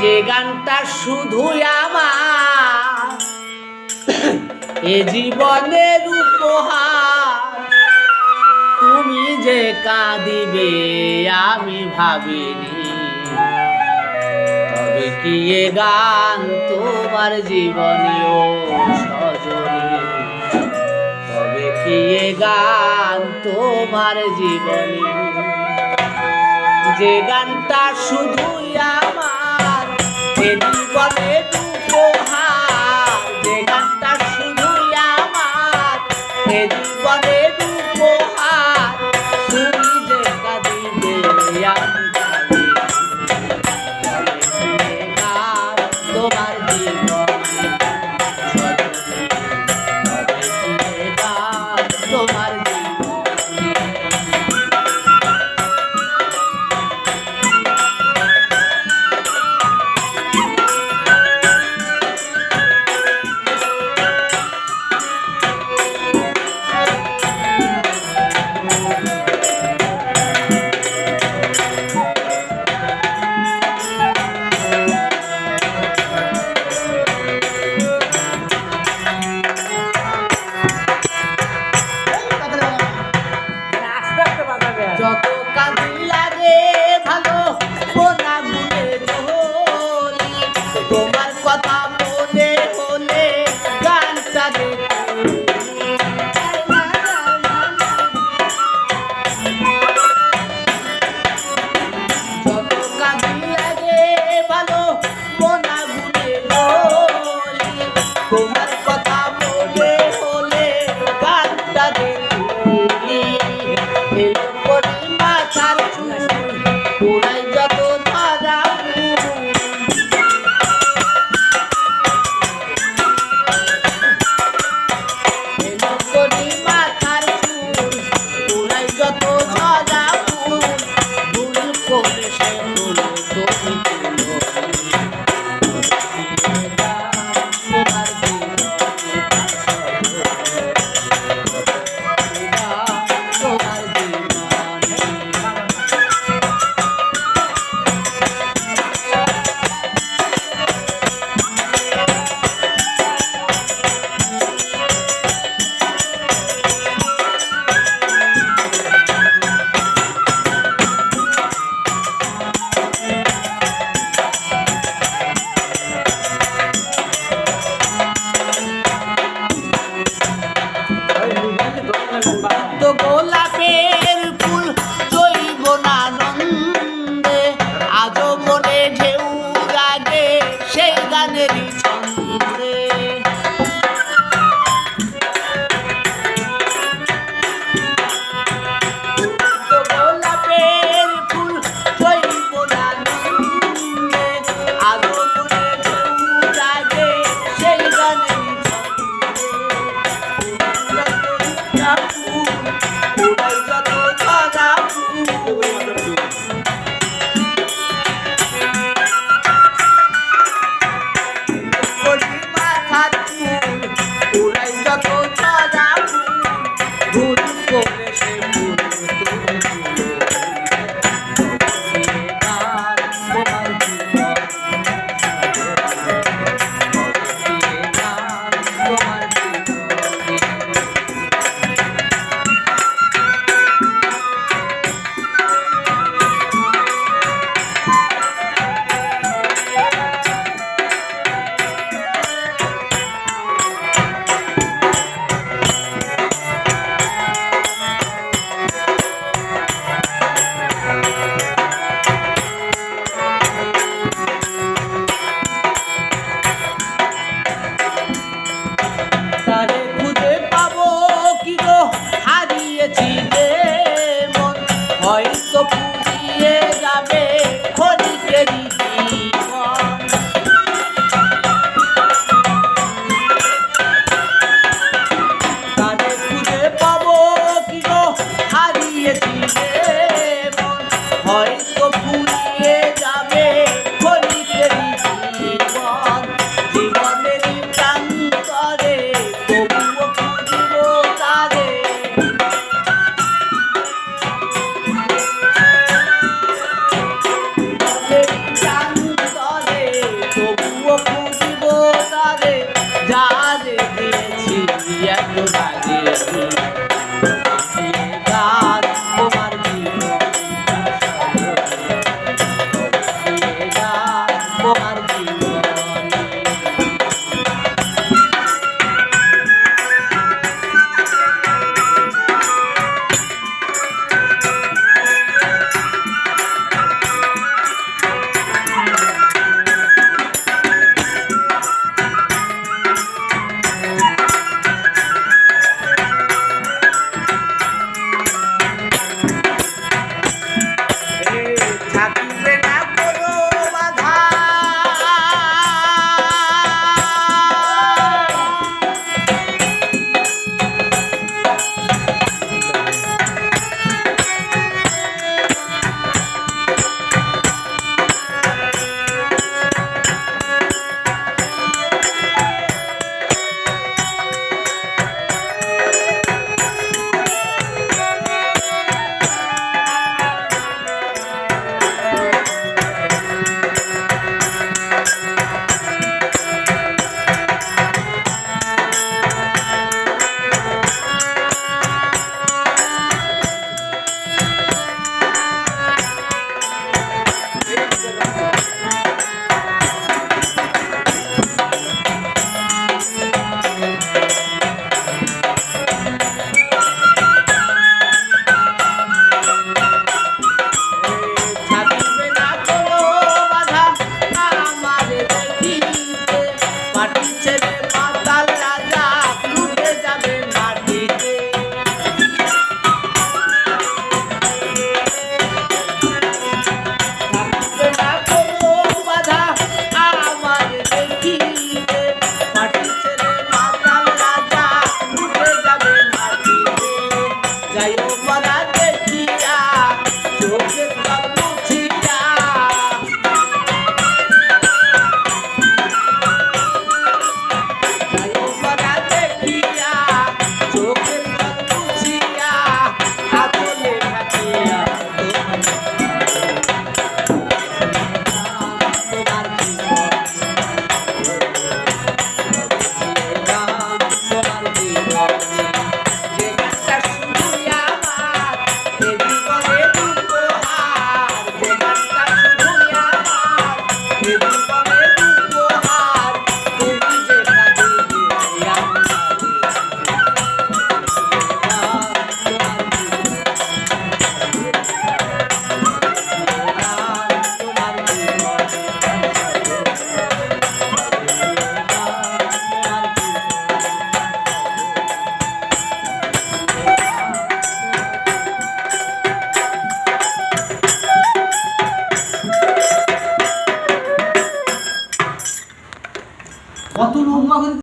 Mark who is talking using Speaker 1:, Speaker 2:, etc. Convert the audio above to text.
Speaker 1: যে গানটা শুধু আমার এ জীবনের উপহার, তুমি যে কাঁদিবে আমি ভাবিনি, তবে কি এ গান তোমার জীবনেও সজনী, তবে কি এ গান তোমার জীবনী। যে গানটা শুধুই আমার এ জীবনের উপহার, যে গানটা শুধুই আমার এ জীবনের উপহার, তুমি যে কাঁদিবে আমি ভাবি, তবে কি এ গান তোমার জীবনে সজনী, তবে কি এ গান তোমার জীবনে। যত কাঁদি লাগে ভালো কোনা মনে হলি, তোমার কথা মনে হলে গানটা যত কাঁদি লাগে ভালো কোনা মনে হলি, তোমার কথা মনে হলে গানটা দেখি। মাথার চুল পুরাই যত ধরা মাথার চুল পুরাই যত ধরা ভুল করে সে ভুল তুমি
Speaker 2: অত লম্বা করে